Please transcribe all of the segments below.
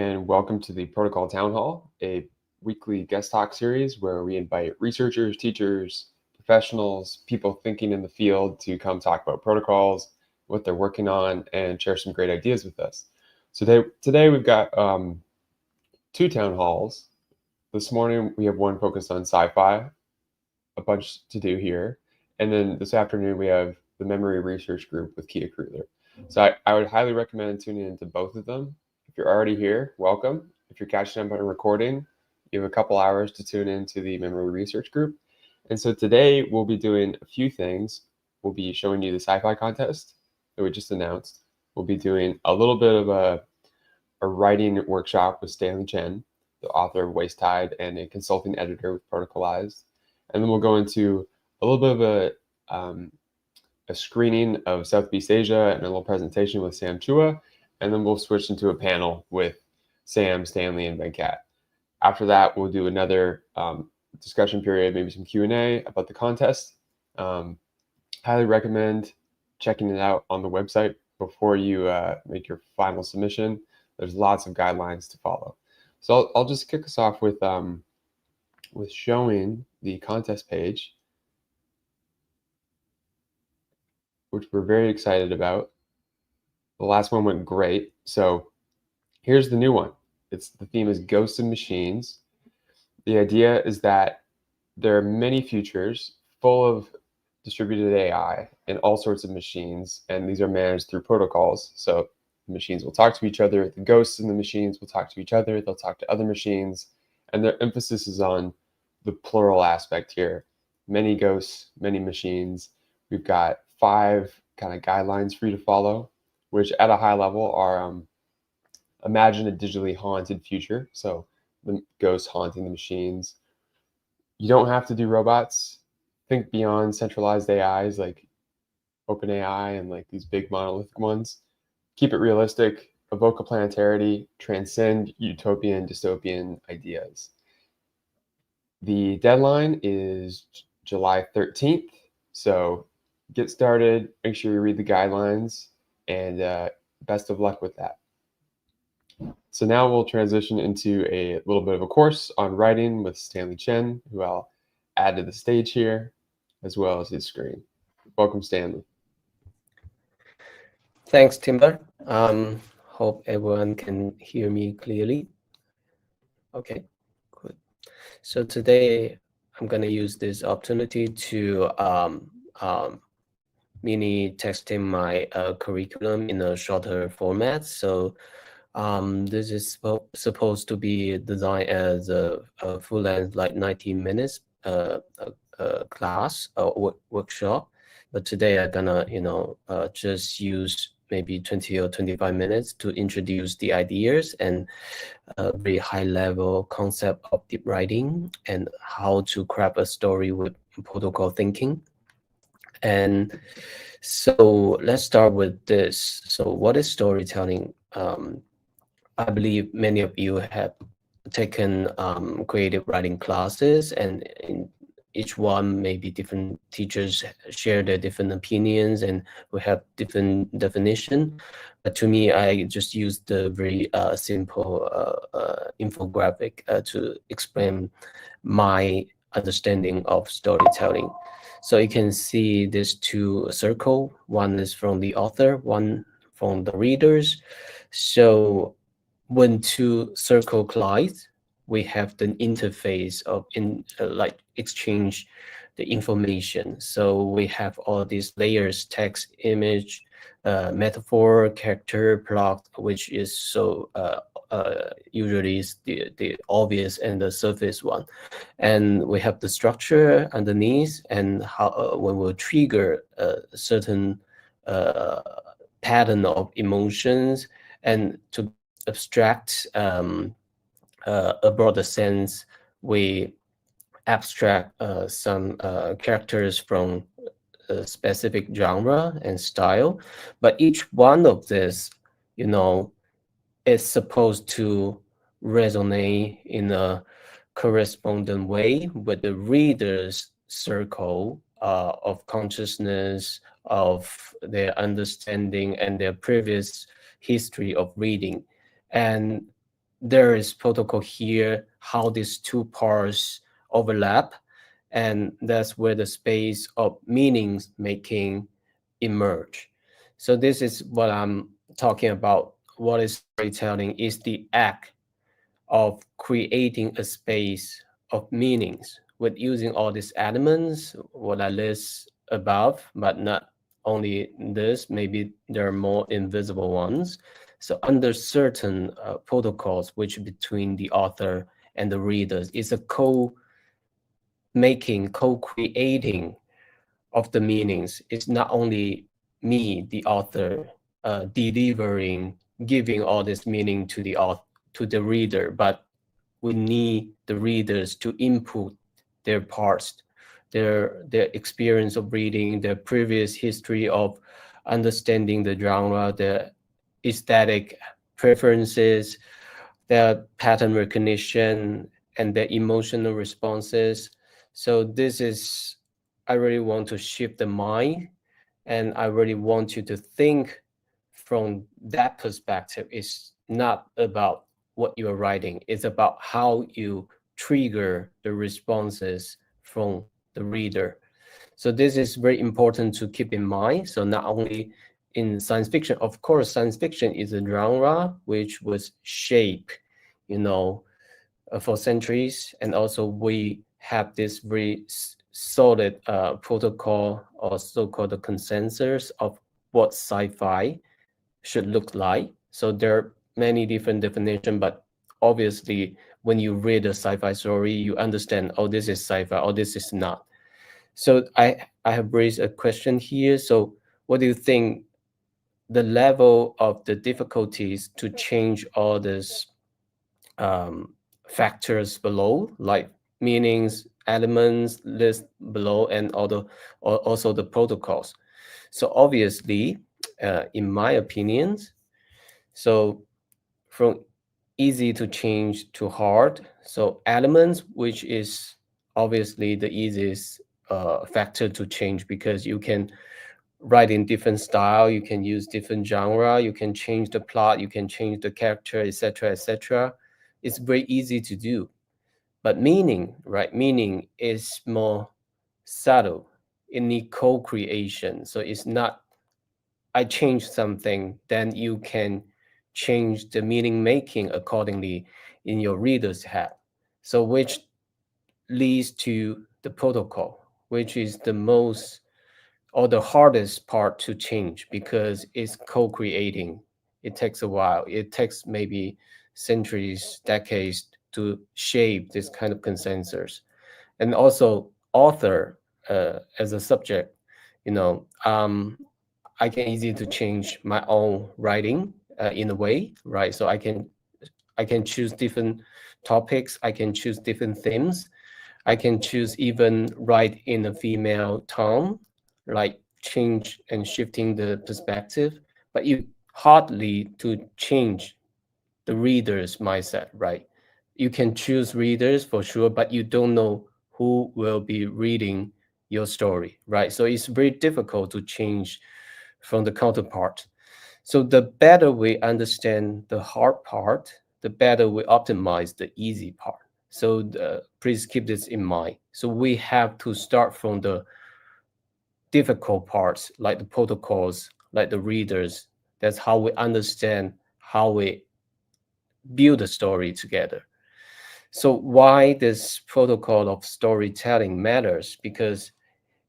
and welcome to the Protocol Town Hall, a weekly guest talk series where we invite researchers, teachers, professionals, people thinking in the field to come talk about protocols, what they're working on, and share some great ideas with us. So today we've got two town halls. This morning we have one focused on sci-fi, a bunch to do here, and then this afternoon we have the memory research group with Kia Krutler. So I would highly recommend tuning into both of them. If you're already here, welcome. If you're catching up on a recording, you have a couple hours to tune into the memory research group. And so today we'll be doing a few things. We'll be showing you the sci-fi contest that we just announced. We'll be doing a little bit of a writing workshop with Stanley Chen, the author of Waste Tide and a consulting editor with Protocolized. And then we'll go into a little bit of a screening of Southeast Asia and a little presentation with Sam Chua. And then we'll switch into a panel with Sam, Stanley, and Venkat. After that, we'll do another discussion period, maybe some Q&A about the contest. Highly recommend checking it out on the website before you make your final submission. There's lots of guidelines to follow. So I'll just kick us off with showing the contest page, which we're very excited about. The last one went great. So here's the new one. The theme is Ghosts and Machines. The idea is that there are many futures full of distributed AI and all sorts of machines, and these are managed through protocols. So the machines will talk to each other, the ghosts in the machines will talk to each other, they'll talk to other machines, and their emphasis is on the plural aspect here. Many ghosts, many machines. We've got 5 kind of guidelines for you to follow, which at a high level are imagine a digitally haunted future. So the ghosts haunting the machines. You don't have to do robots. Think beyond centralized AIs like OpenAI and like these big monolithic ones. Keep it realistic, evoke a planetary, transcend utopian, dystopian ideas. The deadline is July 13th. So get started, make sure you read the guidelines, and best of luck with that. So now we'll transition into a little bit of a course on writing with Stanley Chen, who I'll add to the stage here, as well as his screen. Welcome, Stanley. Thanks, Timber. Hope everyone can hear me clearly. Okay, good. So today I'm going to use this opportunity to mini texting my curriculum in a shorter format. So this is supposed to be designed as a full-length, like 90 minutes class or workshop. But today I'm gonna, just use maybe 20 or 25 minutes to introduce the ideas and a very high-level concept of deep writing and how to craft a story with protocol thinking. And so let's start with this. So what is storytelling? I believe many of you have taken creative writing classes, and in each one, maybe different teachers share their different opinions and we have different definition. But to me, I just use the very simple infographic to explain my understanding of storytelling. So you can see these 2 circles. One is from the author, one from the readers. So when 2 circles collide, we have the interface of like exchange the information. So we have all these layers: text, image, metaphor, character, plot, which is so usually is the obvious and the surface one. And we have the structure underneath, and how when we trigger a certain pattern of emotions, and to abstract a broader sense, we abstract some characters from a specific genre and style. But each one of this, is supposed to resonate in a corresponding way with the reader's circle of consciousness, of their understanding and their previous history of reading. And there is protocol here, how these two parts overlap, and that's where the space of meanings making emerge. So this is what I'm talking about. What is storytelling is the act of creating a space of meanings with using all these elements, what I list above, but not only this, maybe there are more invisible ones. So under certain protocols, which between the author and the readers is a co-making, co-creating of the meanings. It's not only me, the author, delivering, giving all this meaning to the author, to the reader, but we need the readers to input their parts, their experience of reading, their previous history of understanding the genre, their aesthetic preferences, their pattern recognition, and their emotional responses. So this is, I really want to shift the mind, and I really want you to think from that perspective. It's not about what you're writing, it's about how you trigger the responses from the reader. So this is very important to keep in mind. So not only in science fiction, of course, science fiction is a genre which was shaped, you know, for centuries, and also we have this very solid protocol or so-called the consensus of what sci-fi should look like. So there are many different definitions, but obviously when you read a sci-fi story, you understand, oh, this is sci-fi, or this is not. So I have raised a question here. So what do you think the level of the difficulties to change all these um, factors below, like meanings, elements list below, and also the protocols? So obviously, in my opinions, so from easy to change to hard. So elements, which is obviously the easiest factor to change, because you can write in different style, you can use different genre, you can change the plot, you can change the character, etc., etc. It's very easy to do. But meaning, right? Meaning is more subtle. It need co-creation. So it's not I change something, then you can change the meaning making accordingly in your reader's head. So which leads to the protocol, which is the most or the hardest part to change, because it's co-creating. It takes a while. It takes maybe centuries, decades to shape this kind of consensus. And also author as a subject, you know, I can easily to change my own writing in a way, right? So I can choose different topics. I can choose different themes. I can choose even write in a female tone, like change and shifting the perspective. But you hardly to change the reader's mindset, right? You can choose readers for sure, but you don't know who will be reading your story, right? So it's very difficult to change from the counterpart. So the better we understand the hard part, the better we optimize the easy part. So please keep this in mind. So we have to start from the difficult parts, like the protocols, like the readers. That's how we understand how we build a story together. So why this protocol of storytelling matters? Because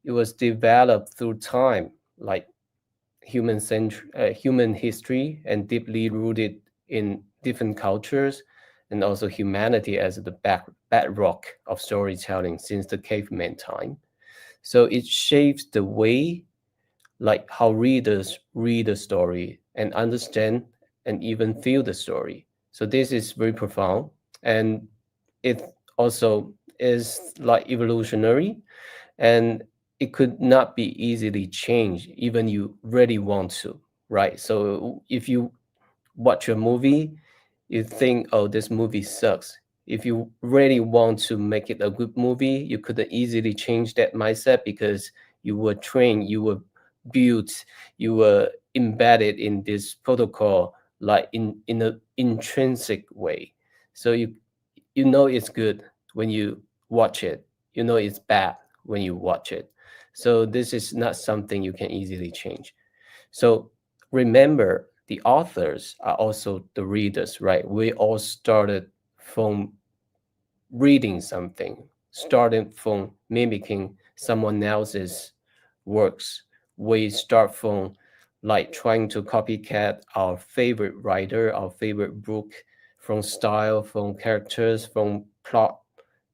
it was developed through time, like human history, and deeply rooted in different cultures, and also humanity as the bedrock of storytelling since the caveman time. So it shapes the way, like how readers read the story and understand and even feel the story. So this is very profound, and it also is like evolutionary, and it could not be easily changed even you really want to, right? So if you watch a movie, you think, oh, this movie sucks. If you really want to make it a good movie, you could easily change that mindset, because you were trained, you were built, you were embedded in this protocol, like in an intrinsic way. So you know it's good when you watch it. You know it's bad when you watch it. So this is not something you can easily change. So remember, the authors are also the readers, right? We all started from reading something, starting from mimicking someone else's works. We start from like trying to copycat our favorite writer, our favorite book, from style, from characters, from plot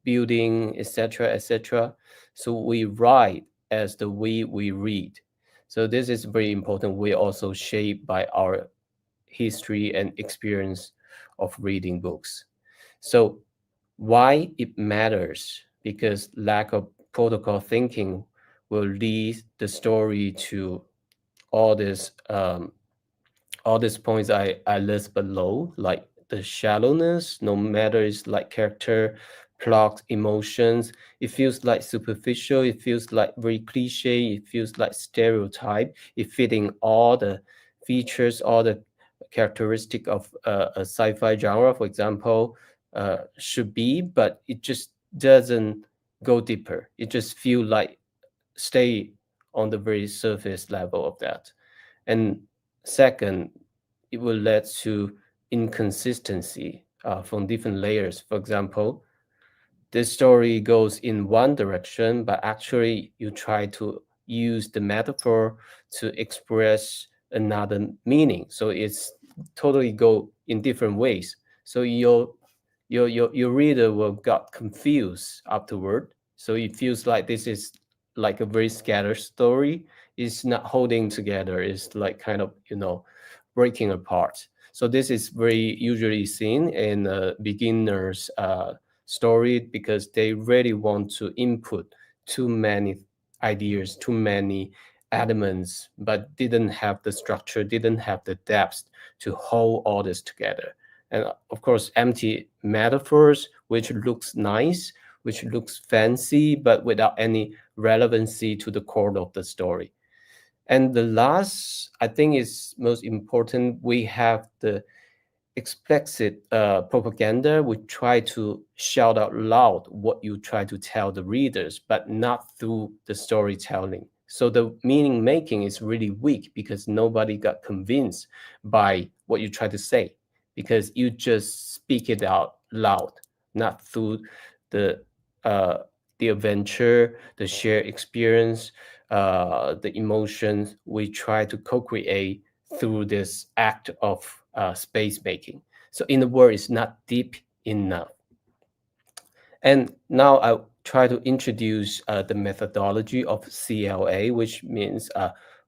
building, etc., etc. So we write as the way we read. So this is very important. We also shaped by our history and experience of reading books. So why it matters? Because lack of protocol thinking will lead the story to all this all these points I list below, like the shallowness, no matter it's like character, plot, emotions, it feels like superficial, it feels like very cliche, it feels like stereotype, it fitting all the features, all the characteristic of a sci-fi genre, for example, should be, but it just doesn't go deeper. It just feel like stay on the very surface level of that. And second, it will lead to inconsistency from different layers. For example, this story goes in one direction, but actually you try to use the metaphor to express another meaning. So it's totally go in different ways. So your reader will got confused afterward. So it feels like this is like a very scattered story. It's not holding together. It's like kind of, breaking apart. So this is very usually seen in beginners story because they really want to input too many ideas, too many elements, but didn't have the structure, didn't have the depth to hold all this together. And of course, empty metaphors, which looks nice, which looks fancy, but without any relevancy to the core of the story. And the last, I think, is most important. We have the explicit propaganda. We try to shout out loud what you try to tell the readers, but not through the storytelling. So the meaning making is really weak because nobody got convinced by what you try to say because you just speak it out loud, not through the uh, the adventure, the shared experience, the emotions we try to co-create through this act of space making. So in the word, it's not deep enough. And now I try to introduce the methodology of CLA, which means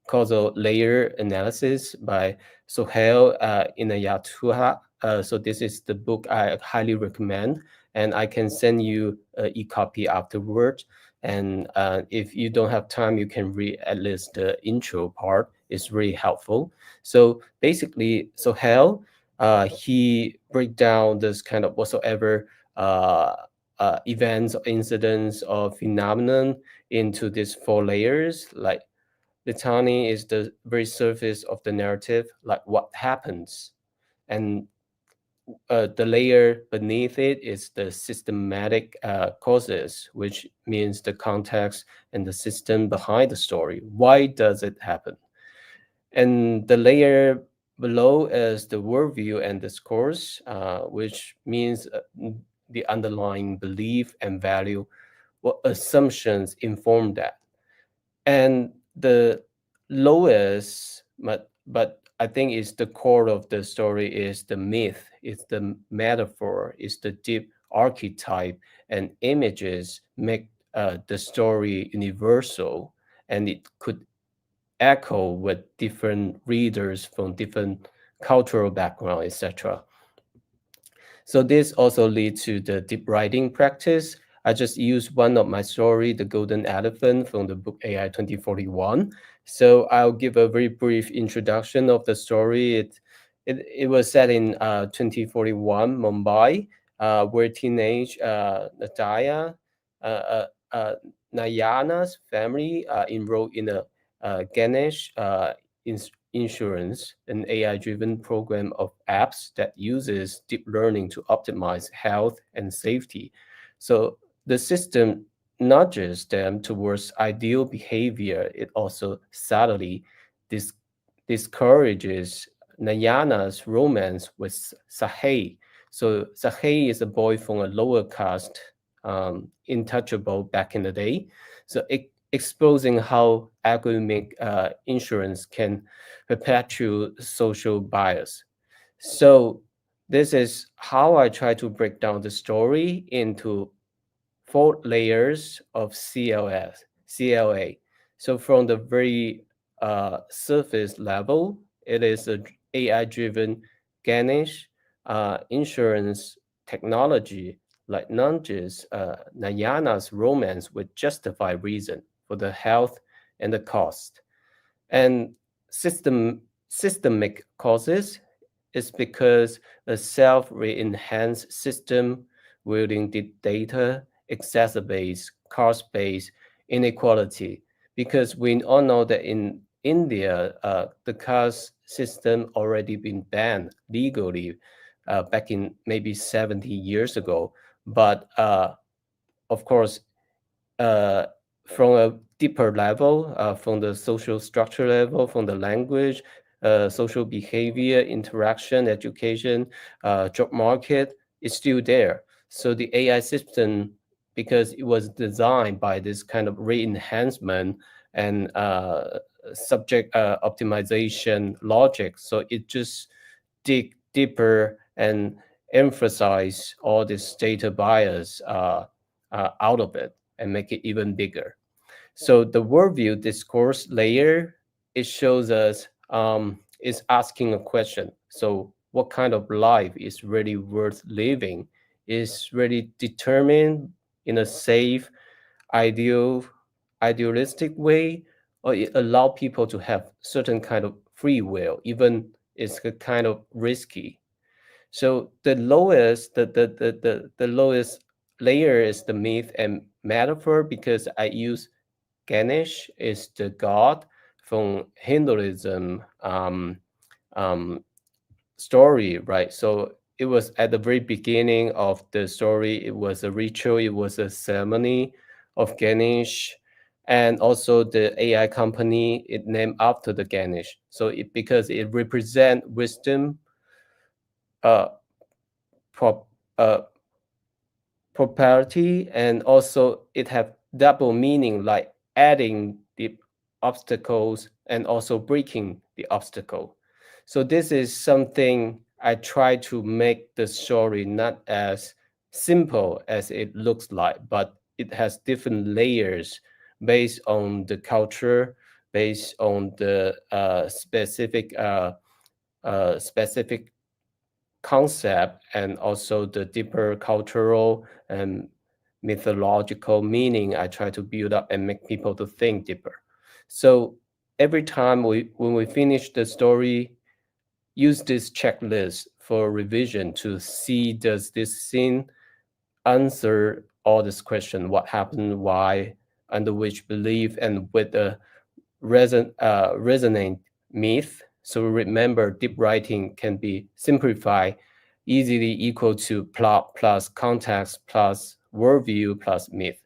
causal layer analysis by Sohail Inayatullah. So this is the book I highly recommend, and I can send you an e-copy afterward. And if you don't have time, you can read at least the intro part. It's really helpful. So basically, Sohail, he break down this kind of whatsoever events, incidents, or phenomenon into these four layers. Like litany is the very surface of the narrative, like what happens, and the layer beneath it is the systematic causes, which means the context and the system behind the story. Why does it happen? And the layer below is the worldview and discourse, which means the underlying belief and value, what assumptions inform that. And the lowest, but I think is the core of the story is the myth, it's the metaphor, it's the deep archetype and images make the story universal, and it could echo with different readers from different cultural background, etc. So this also leads to the deep writing practice. I just used one of my story, The Golden Elephant from the book AI 2041. So I'll give a very brief introduction of the story. It was set in 2041 Mumbai, where teenage Nadia, uh, uh, uh, Nayana's family enrolled in a Ganesh Insurance, an AI-driven program of apps that uses deep learning to optimize health and safety. So the system nudges them towards ideal behavior. It also subtly dis- discourages Nayana's romance with Sahei. So Sahei is a boy from a lower caste, intouchable back in the day. So exposing how algorithmic insurance can perpetuate social bias. So this is how I try to break down the story into 4 layers of CLA. So from the very surface level, it is a AI-driven Ganesh insurance technology like nudges Nayana's romance with justified reason for the health and the cost. And systemic causes is because a self-re-enhanced system wielding the data exacerbates cost-based inequality. Because we all know that in India, the caste system already been banned legally back in maybe 70 years ago. But of course, uh, from a deeper level, from the social structure level, from the language, social behavior, interaction, education, job market is still there. So the AI system, because it was designed by this kind of re-enhancement and subject optimization logic, so it just dig deeper and emphasize all this data bias out of it and make it even bigger. So the worldview discourse layer, it shows us is asking a question. So what kind of life is really worth living? Is really determined in a safe, ideal, idealistic way, or it allow people to have certain kind of free will, even it's a kind of risky. So the lowest layer is the myth and metaphor because I use Ganesh is the god from Hinduism um, story, right? So it was at the very beginning of the story. It was a ritual. It was a ceremony of Ganesh, and also the AI company it named after the Ganesh. So it because it represent wisdom, uh, prop, uh, property, and also it have double meaning like adding the obstacles and also breaking the obstacle. So this is something I try to make the story not as simple as it looks like, but it has different layers based on the culture, based on the specific concept and also the deeper cultural and mythological meaning I try to build up and make people to think deeper. So every time when we finish the story, use this checklist for revision to see does this scene answer all this question, what happened, why, under which belief, and with the resonant myth. So remember, deep writing can be simplified easily equal to plot plus context plus worldview plus myth.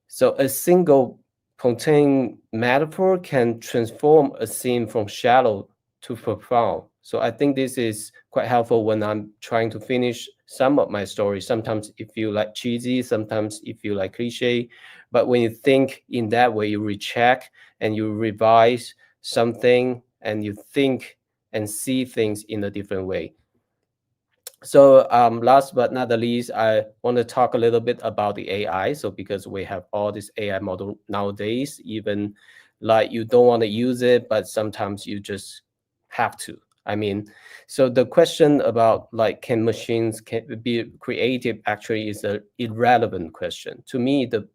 So a single contained metaphor can transform a scene from shallow to profound. So I think this is quite helpful when I'm trying to finish some of my stories. Sometimes it feel like cheesy, sometimes it feel like cliche, but when you think in that way, you recheck and you revise something and you think and see things in a different way. So last but not the least, I want to talk a little bit about the AI. So because we have all this AI model nowadays, even like you don't want to use it, but sometimes you just have to. I mean, so the question about like can machines can be creative actually is an irrelevant question. To me, the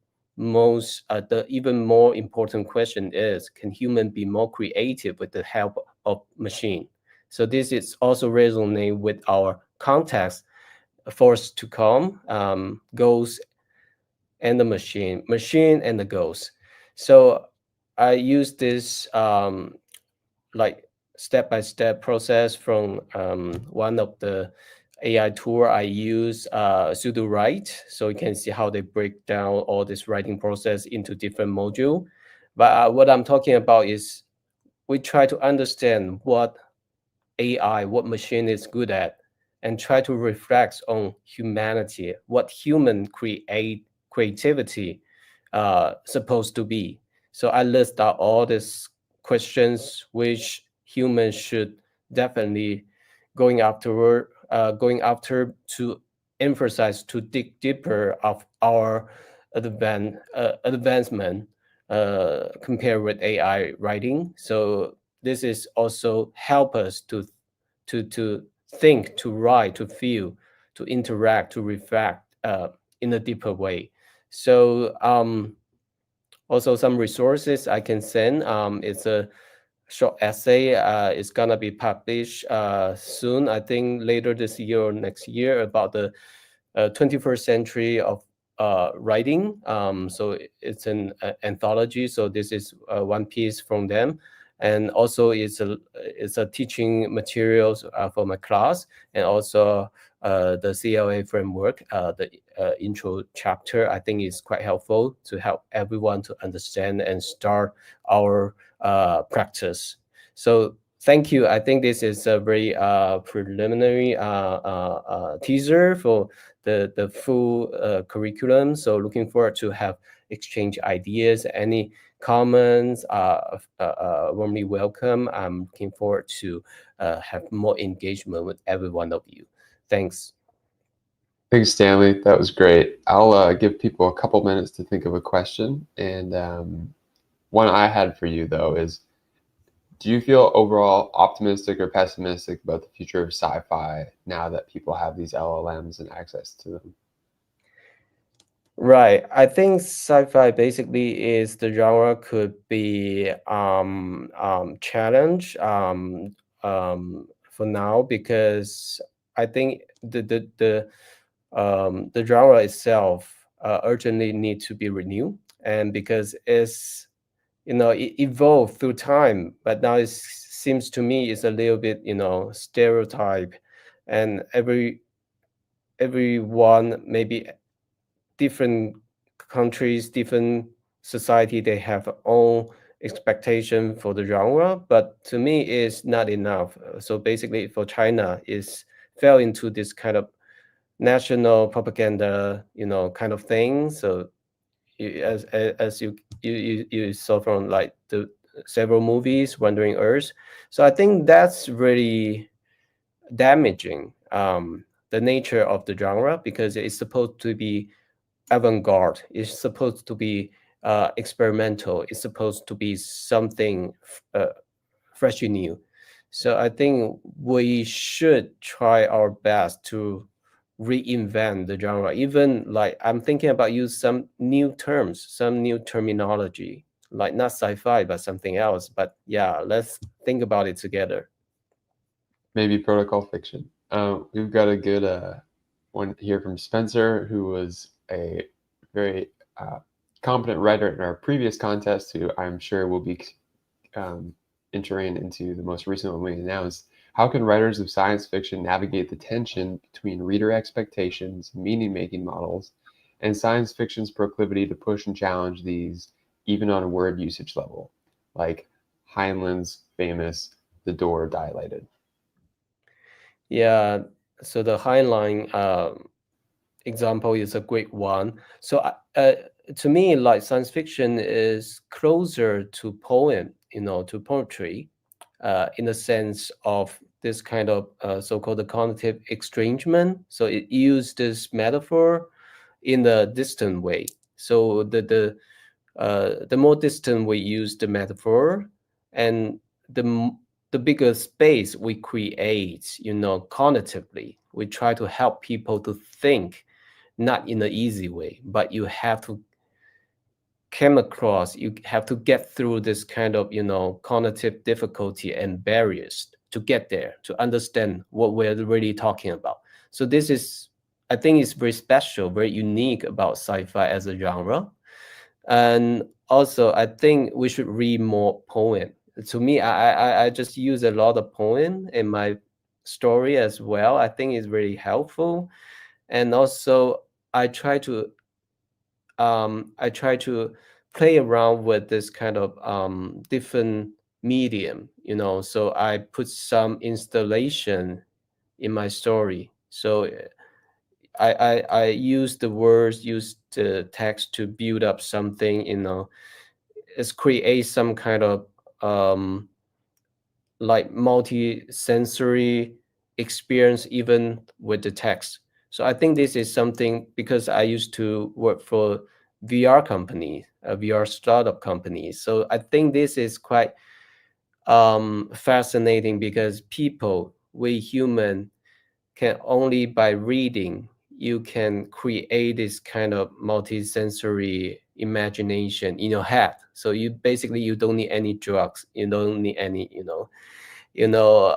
even more important question is can human be more creative with the help of machine? So this is also resonate with our context, force to come, goals and the machine and the goals. So I use this like step-by-step process from one of the AI tool I use, Write. So you can see how they break down all this writing process into different module. But what I'm talking about is we try to understand what AI, what machine is good at, and try to reflect on humanity, what human creativity supposed to be. So I list out all these questions which humans should definitely going after to emphasize, to dig deeper of our advancement compared with AI writing. So this is also help us to think, to write, to feel, to interact, to reflect in a deeper way. So also some resources I can send. It's a short essay. It's gonna be published soon, I think later this year or next year, about the 21st century of writing. So it's an anthology. So this is one piece from them, and also it's a teaching materials for my class, and also the CLA framework, the intro chapter. I think is quite helpful to help everyone to understand and start our practice. So thank you. I think this is a very preliminary teaser for the full curriculum. So looking forward to have exchange ideas. Any comments warmly welcome. I'm looking forward to have more engagement with every one of you. Thanks. Thanks, Stanley. That was great. I'll give people a couple minutes to think of a question. And one I had for you, though, is do you feel overall optimistic or pessimistic about the future of sci-fi now that people have these LLMs and access to them? Right. I think sci-fi basically is the genre could be challenged for now, because I think the genre itself urgently need to be renewed, and because it's it evolved through time, but now it seems to me it's a little bit stereotype, and everyone, maybe different countries, different society, they have their own expectation for the genre, but to me it's not enough. So basically for China is fell into this kind of national propaganda kind of thing. So as you saw from like the several movies, Wandering Earth. So I think that's really damaging the nature of the genre, because it's supposed to be avant-garde. It's supposed to be experimental. It's supposed to be something fresh and new. So I think we should try our best to reinvent the genre. Even like I'm thinking about use some new terms, some new terminology, like not sci-fi but something else. But yeah, let's think about it together. Maybe protocol fiction. We've got a good one here from Spencer, who was a very competent writer in our previous contest, who I'm sure will be entering into the most recent one we announced. How can writers of science fiction navigate the tension between reader expectations, meaning-making models, and science fiction's proclivity to push and challenge these, even on a word usage level, like Heinlein's famous "the door dilated"? Yeah, so the Heinlein example is a great one. So to me, like science fiction is closer to poem, to poetry, in the sense of this kind of so-called cognitive estrangement. So it used this metaphor in a distant way. So the more distant we use the metaphor, and the bigger space we create, cognitively, we try to help people to think, not in an easy way, but you have to you have to get through this kind of cognitive difficulty and barriers to get there, to understand what we're really talking about. So this is, I think, it's very special, very unique about sci-fi as a genre. And also I think we should read more poem. to me, I just use a lot of poem in my story as well. I think it's really helpful. And also I try to play around with this kind of different medium, so I put some installation in my story. So I use the words, use the text to build up something, it's create some kind of like multi-sensory experience even with the text. So I think this is something, because I used to work for VR company, a VR startup company. So I think this is quite fascinating, because we human can only by reading, you can create this kind of multi-sensory imagination in your head. So you don't need any drugs, you don't need any you know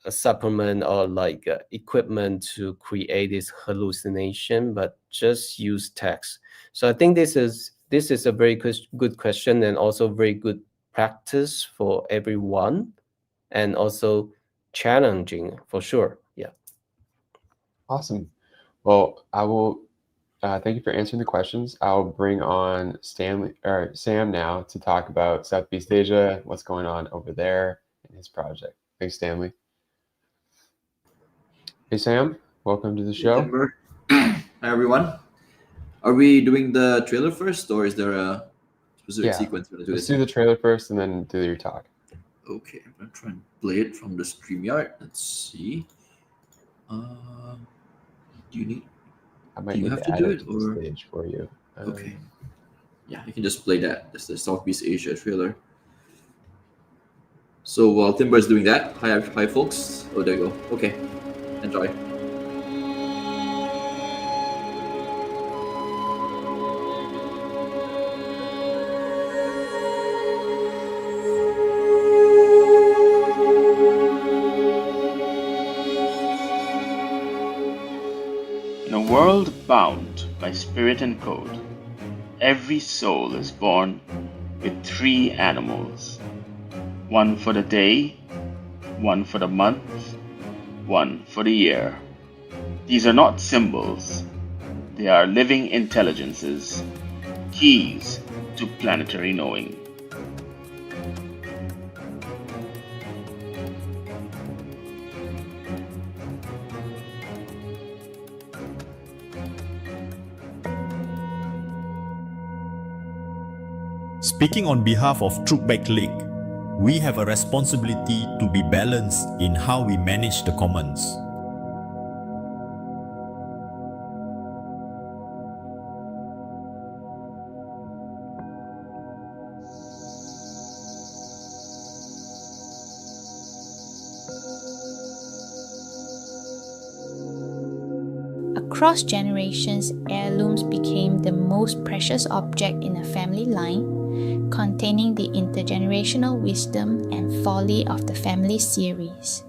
a supplement or like equipment to create this hallucination, but just use text. So I think this is a very good question, and also very good practice for everyone, and also challenging for sure. Yeah. Awesome. Well, I will thank you for answering the questions. I'll bring on Sam now to talk about Southeast Asia, what's going on over there, and his project. Thanks, Stanley. Hey, Sam. Welcome to the show. Timber. Hi, everyone. Are we doing the trailer first, or is there a specific sequence we're going to do Let's this do in? the trailer first and then do your talk. Okay, I'm going to try and play it from the StreamYard. Let's see. Do you need... I might Do you need have to to add do it it, to the or... stage for you. Okay. Yeah, you can just play that. That's the Southeast Asia trailer. So while Timber's doing that, hi folks. Oh, there you go. Okay, enjoy. In a world bound by spirit and code, every soul is born with three animals. One for the day, one for the month, one for the year. These are not symbols. They are living intelligences, keys to planetary knowing. Speaking on behalf of Troopback Lake, we have a responsibility to be balanced in how we manage the commons. Across generations, heirlooms became the most precious object in a family line, containing the intergenerational wisdom and folly of the family series.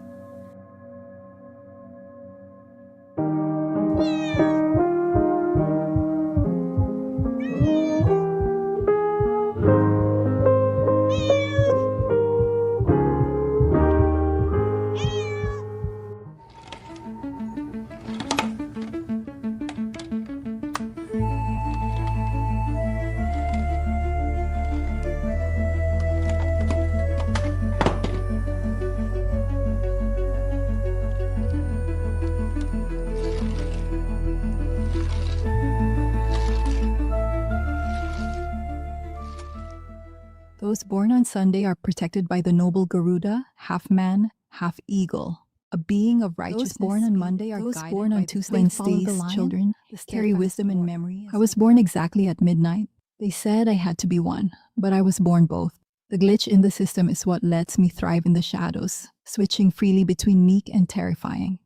Those born on Sunday are protected by the noble Garuda, half man, half eagle, a being of righteousness. Those born on Monday are guided born on Tuesday. Wednesdays, children carry wisdom and memory. I was born exactly at midnight. They said I had to be one, but I was born both. The glitch in the system is what lets me thrive in the shadows, switching freely between meek and terrifying.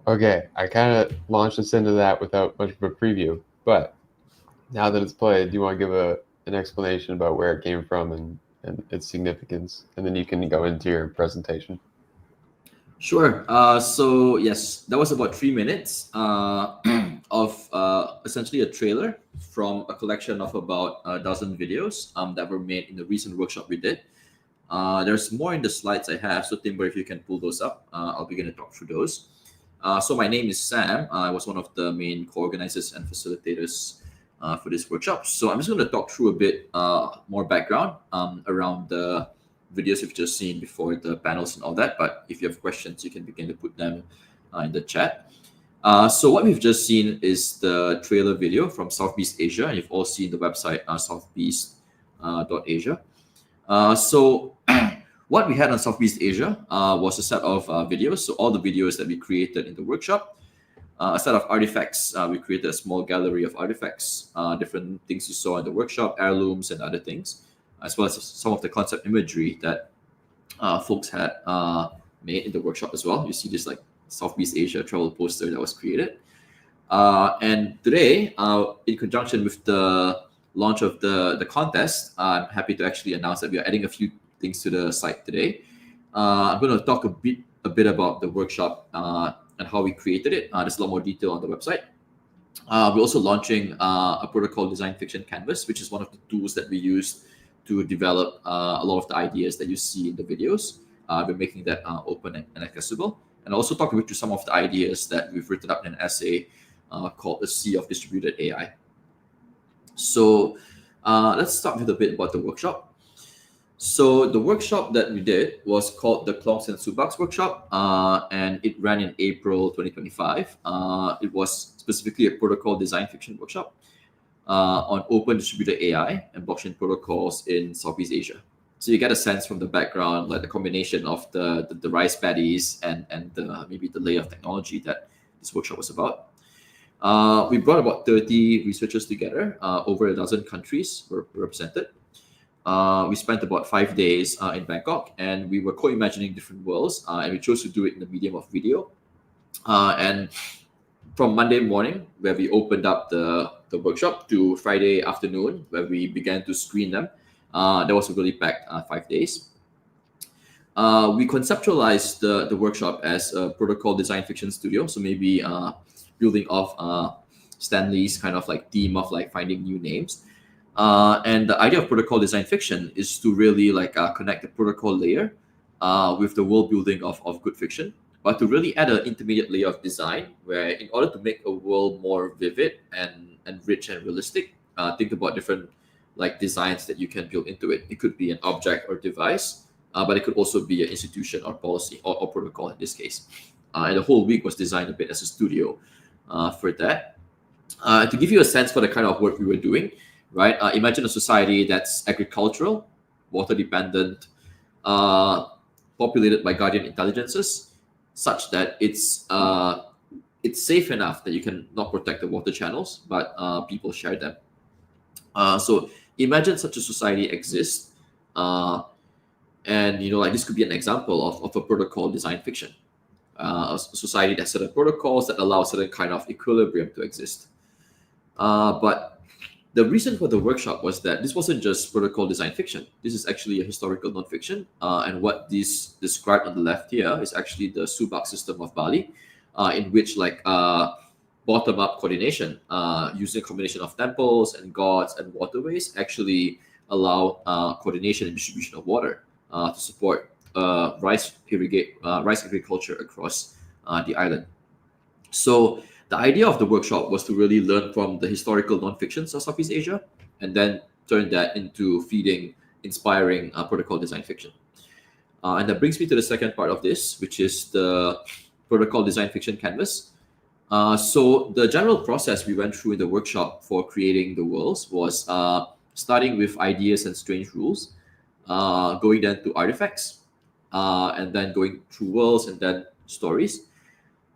Okay, I kind of launched us into that without much of a preview, but now that it's played, do you want to give an explanation about where it came from and its significance? And then you can go into your presentation. Sure. So yes, that was about 3 minutes of essentially a trailer from a collection of about a dozen videos that were made in the recent workshop we did. There's more in the slides I have, so Timber, if you can pull those up, I'll begin to talk through those. So my name is Sam. I was one of the main co-organizers and facilitators for this workshop. So I'm just going to talk through a bit more background around the videos you've just seen before, the panels and all that. But if you have questions, you can begin to put them in the chat. So what we've just seen is the trailer video from Southeast Asia, and you've all seen the website southeast.asia. So what we had on Southeast Asia was a set of videos. So all the videos that we created in the workshop, a set of artifacts. We created a small gallery of artifacts, different things you saw in the workshop, heirlooms and other things, as well as some of the concept imagery that folks had made in the workshop as well. You see this like Southeast Asia travel poster that was created. And today, in conjunction with the launch of the contest, I'm happy to actually announce that we are adding a few things to the site today. I'm going to talk a bit about the workshop and how we created it. There's a lot more detail on the website. We're also launching a protocol design fiction canvas, which is one of the tools that we use to develop a lot of the ideas that you see in the videos. We're making that open and accessible. And also talk a bit to some of the ideas that we've written up in an essay called The Sea of Distributed AI. So let's start with a bit about the workshop. So the workshop that we did was called the Klongs and Subaks workshop, and it ran in April 2025. It was specifically a protocol design fiction workshop on open distributed AI and blockchain protocols in Southeast Asia. So you get a sense from the background, like the combination of the rice paddies and maybe the layer of technology that this workshop was about. We brought about 30 researchers together. Over a dozen countries were represented. We spent about 5 days in Bangkok, and we were co-imagining different worlds, and we chose to do it in the medium of video. And from Monday morning, where we opened up the workshop, to Friday afternoon, where we began to screen them, that was a really packed 5 days. We conceptualized the workshop as a protocol design fiction studio, so maybe building off Stanley's kind of like theme of like finding new names. And the idea of protocol design fiction is to really like connect the protocol layer with the world building of good fiction, but to really add an intermediate layer of design where, in order to make a world more vivid and rich and realistic, think about different like designs that you can build into it. It could be an object or device, but it could also be an institution or policy or protocol in this case. And the whole week was designed a bit as a studio for that. To give you a sense for the kind of work we were doing, right? Imagine a society that's agricultural, water dependent, populated by guardian intelligences, such that it's safe enough that you can not protect the water channels, but people share them. So imagine such a society exists, and like this could be an example of a protocol design fiction, a society that has certain protocols that allow certain kind of equilibrium to exist. But the reason for the workshop was that this wasn't just protocol design fiction. This is actually a historical nonfiction. And what this described on the left here is actually the Subak system of Bali, in which like bottom-up coordination using a combination of temples and gods and waterways actually allow coordination and distribution of water to support rice agriculture across the island. So the idea of the workshop was to really learn from the historical nonfictions of Southeast Asia and then turn that into feeding inspiring protocol design fiction. And that brings me to the second part of this, which is the protocol design fiction canvas. So the general process we went through in the workshop for creating the worlds was starting with ideas and strange rules, going then to artifacts, and then going through worlds and then stories.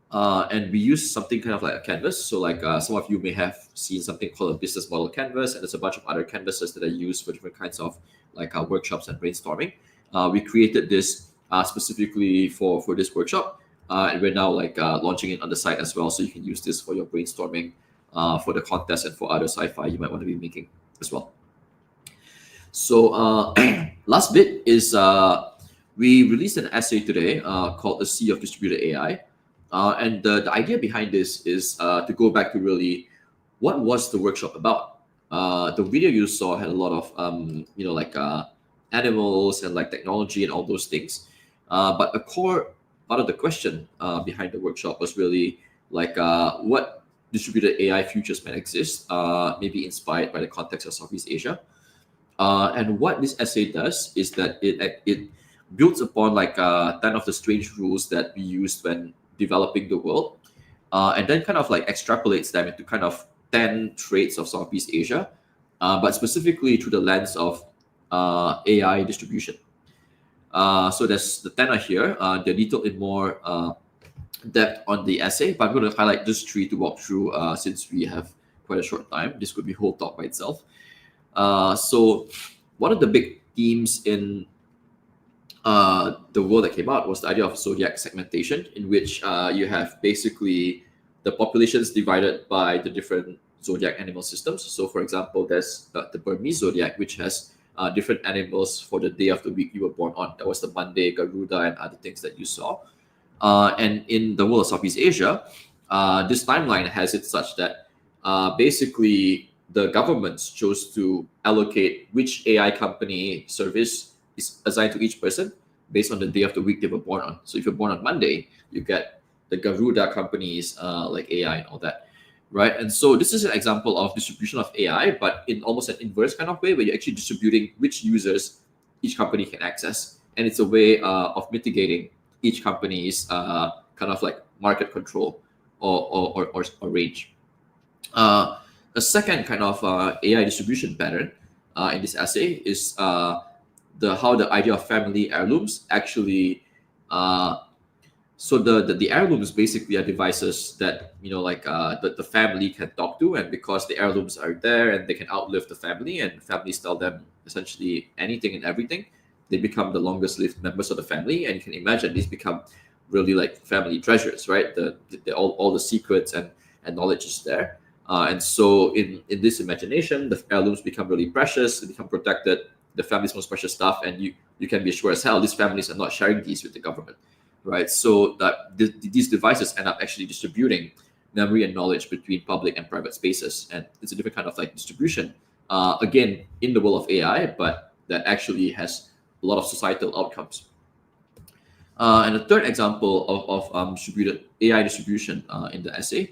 And we use something kind of like a canvas. So like some of you may have seen something called a business model canvas, and there's a bunch of other canvases that are used for different kinds of like workshops and brainstorming. We created this specifically for this workshop. And we're now like launching it on the site as well, so you can use this for your brainstorming, for the contest, and for other sci-fi you might want to be making as well. So last bit is we released an essay today called "The Sea of Distributed AI," and the idea behind this is to go back to really what was the workshop about. The video you saw had a lot of like animals and like technology and all those things, but a core part of the question behind the workshop was really like what distributed AI futures might exist, maybe inspired by the context of Southeast Asia. And what this essay does is that it builds upon like 10 of the strange rules that we used when developing the world, and then kind of like extrapolates them into kind of 10 traits of Southeast Asia, but specifically through the lens of AI distribution. So there's the 10 are here. They're detailed in more depth on the essay, but I'm going to highlight just 3 to walk through since we have quite a short time. This could be a whole talk by itself. So one of the big themes in the world that came out was the idea of zodiac segmentation, in which you have basically the populations divided by the different zodiac animal systems. So for example, there's the Burmese zodiac, which has different animals for the day of the week you were born on. That was the Monday, Garuda, and other things that you saw. And in the world of Southeast Asia, this timeline has it such that basically the governments chose to allocate which AI company service is assigned to each person based on the day of the week they were born on. So if you're born on Monday, you get the Garuda companies like AI and all that, right? And so this is an example of distribution of AI, but in almost an inverse kind of way, where you're actually distributing which users each company can access. And it's a way of mitigating each company's kind of like market control or range. The second kind of AI distribution pattern in this essay is how the idea of family heirlooms actually. So the heirlooms basically are devices that the family can talk to, and because the heirlooms are there and they can outlive the family, and families tell them essentially anything and everything, they become the longest lived members of the family. And you can imagine these become really like family treasures, right? All the secrets and knowledge is there. And so in this imagination, the heirlooms become really precious, they become protected, the family's most precious stuff, and you can be sure as hell these families are not sharing these with the government, right? So that these devices end up actually distributing memory and knowledge between public and private spaces. And it's a different kind of like distribution, again, in the world of AI, but that actually has a lot of societal outcomes. And the third example of distributed AI distribution in the essay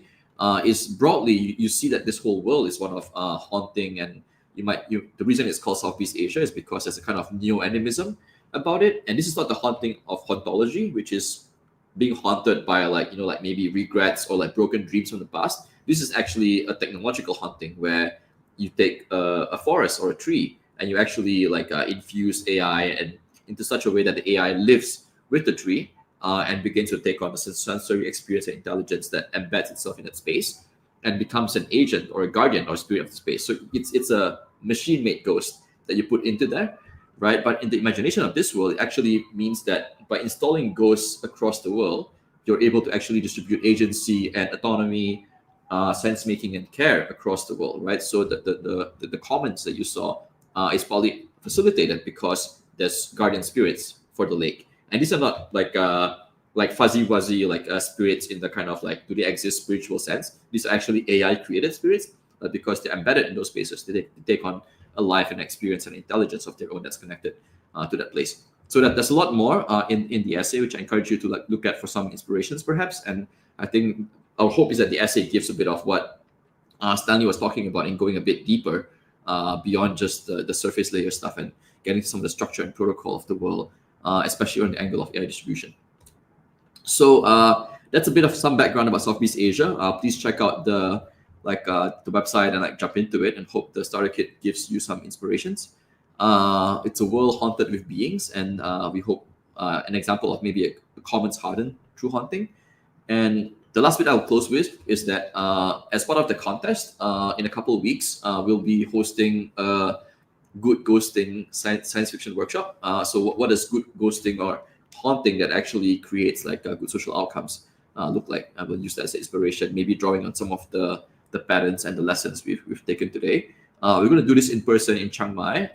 is broadly, you see that this whole world is one of haunting, and the reason it's called Southeast Asia is because there's a kind of neo-animism about it. And this is not the haunting of hauntology, which is being haunted by like maybe regrets or like broken dreams from the past. This is actually a technological haunting, where you take a forest or a tree and you actually like infuse AI and into such a way that the AI lives with the tree and begins to take on a sensory experience and intelligence that embeds itself in that space and becomes an agent or a guardian or spirit of the space. So it's a machine-made ghost that you put into there, right? But in the imagination of this world, it actually means that by installing ghosts across the world, you're able to actually distribute agency and autonomy, sense-making and care across the world, right? So the commons that you saw is probably facilitated because there's guardian spirits for the lake. And these are not like fuzzy-wuzzy spirits in the kind of like, do they exist spiritual sense? These are actually AI-created spirits, because they're embedded in those spaces. They take on a life and experience and intelligence of their own that's connected to that place. So there's a lot more in the essay, which I encourage you to look at for some inspirations, perhaps. And I think our hope is that the essay gives a bit of what Stanley was talking about in going a bit deeper beyond just the surface layer stuff and getting to some of the structure and protocol of the world, especially on the angle of AI distribution. So that's a bit of some background about Southeast Asia. Please check out the website and jump into it, and hope the starter kit gives you some inspirations. It's a world haunted with beings, and we hope an example of maybe a commons hardened through haunting. And the last bit I'll close with is that as part of the contest, in a couple of weeks, we'll be hosting a good ghosting science fiction workshop. So what does good ghosting or haunting that actually creates like good social outcomes look like. I will use that as inspiration, maybe drawing on some of the patterns and the lessons we've taken today. We're going to do this in person in Chiang Mai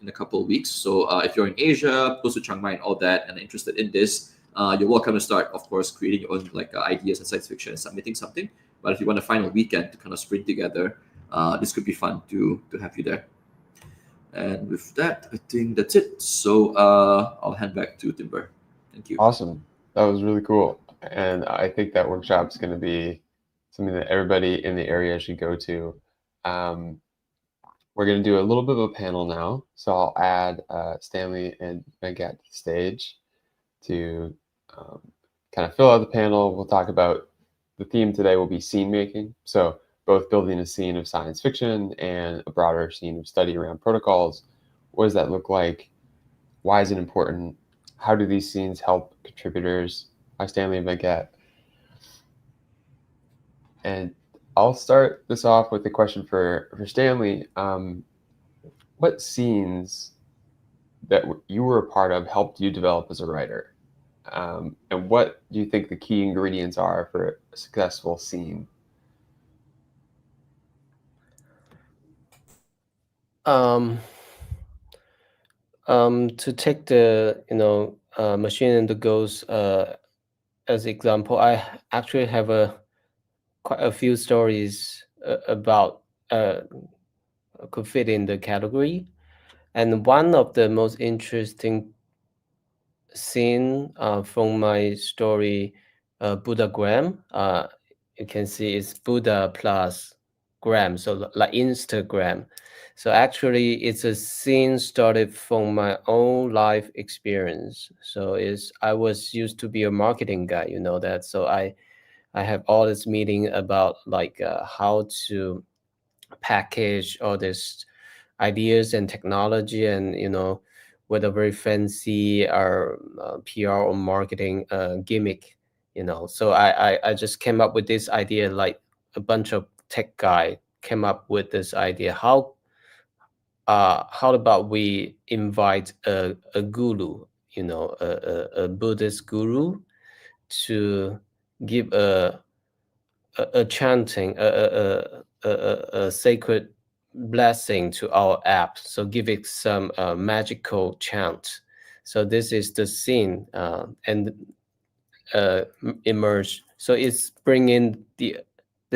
in a couple of weeks. So if you're in Asia, close to Chiang Mai and all that, and interested in this, you're welcome to start, of course, creating your own like ideas and science fiction and submitting something. But if you want to find a weekend to kind of sprint together, this could be fun to have you there. And with that, I think that's it. So I'll hand back to Timber. Thank you. Awesome. That was really cool. And I think that workshop's going to be something that everybody in the area should go to. We're going to do a little bit of a panel now. So I'll add Stanley and Venkat to the stage to kind of fill out the panel. We'll talk about, the theme today will be scene making. So both building a scene of science fiction and a broader scene of study around protocols. What does that look like? Why is it important? How do these scenes help contributors? Hi, Stanley and Venkat. And I'll start this off with a question for Stanley. What scenes that you were a part of helped you develop as a writer? And what do you think the key ingredients are for a successful scene? To take the machine and the ghost as example, I actually have quite a few stories about could fit in the category, and one of the most interesting scene from my story, Buddhagram. You can see it's Buddha plus gram, so like Instagram. So actually, it's a scene started from my own life experience. So I was used to be a marketing guy, you know that. So I have all this meeting about like how to package all this ideas and technology, and whether very fancy or PR or marketing gimmick, So I just came up with this idea, like a bunch of tech guy came up with this idea. How about we invite a guru, a Buddhist guru, to give a chanting, a sacred blessing to our app. So give it some magical chant. So this is the scene and emerge. So it's bringing the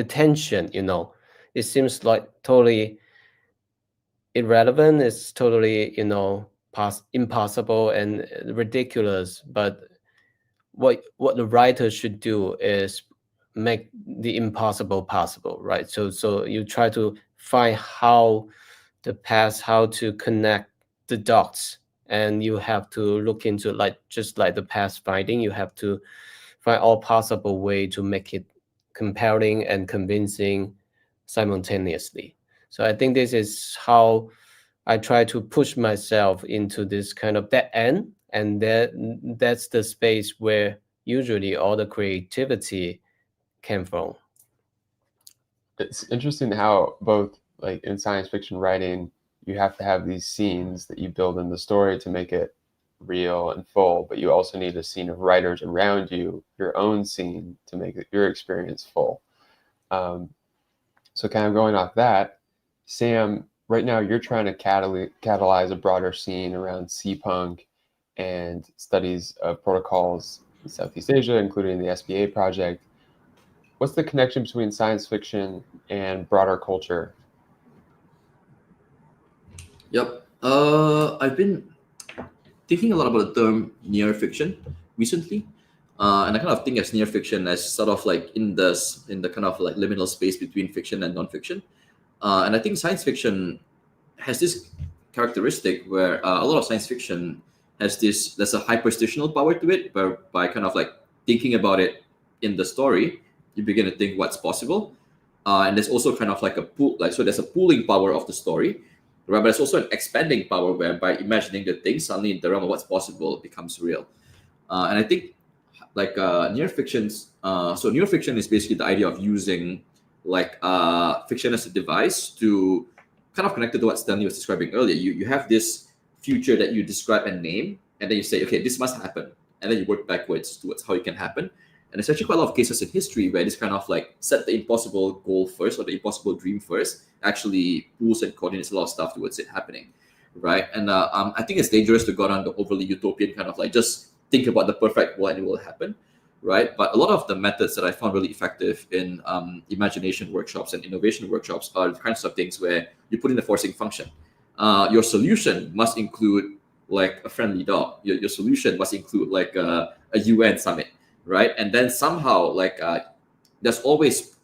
tension. It seems like totally irrelevant. It's totally impossible and ridiculous. But what the writer should do is make the impossible possible, right? So you try to find how to connect the dots, and you have to look into just like the past finding. You have to find all possible way to make it compelling and convincing simultaneously. So I think this is how I try to push myself into this kind of that end, and that's the space where usually all the creativity came from. It's interesting how both like in science fiction writing, you have to have these scenes that you build in the story to make it real and full, but you also need a scene of writers around you, your own scene, to make your experience full. So kind of going off that, Sam, right now you're trying to catalyze a broader scene around C-Punk and studies of protocols in Southeast Asia, including the SBA project. What's the connection between science fiction and broader culture? Yep. I've been thinking a lot about the term near fiction recently. And I kind of think as near fiction as sort of like in the kind of like liminal space between fiction and non-fiction. And I think science fiction has this characteristic where a lot of science fiction has there's a hyperstitional power to it, where by kind of like thinking about it in the story, you begin to think what's possible. And there's also kind of like a pool, so there's a pooling power of the story, right? But there's also an expanding power where by imagining the thing, suddenly in the realm of what's possible, it becomes real. And I think like near fictions, so near fiction is basically the idea of using like fiction as a device to kind of connected to what Stanley was describing earlier. You have this future that you describe and name, and then you say, okay, this must happen. and then you work backwards towards how it can happen. And there's actually quite a lot of cases in history where this kind of like set the impossible goal first or the impossible dream first actually pulls and coordinates a lot of stuff towards it happening, right? And I think it's dangerous to go down the overly utopian kind of like just think about the perfect world and it will happen, right? But a lot of the methods that I found really effective in imagination workshops and innovation workshops are the kinds of things where you put in the forcing function. Your solution must include like a friendly dog. Your solution must include like a UN summit, right? And then somehow like there's always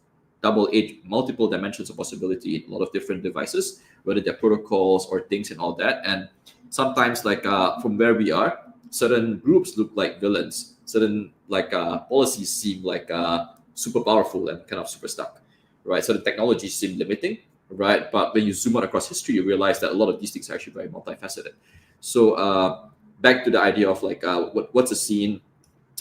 multiple dimensions of possibility in a lot of different devices, whether they're protocols or things and all that. And sometimes like from where we are, certain groups look like villains, certain like policies seem like super powerful and kind of super stuck, right? So the technologies seem limiting, right? But when you zoom out across history, you realize that a lot of these things are actually very multifaceted. So back to the idea of like what's a scene,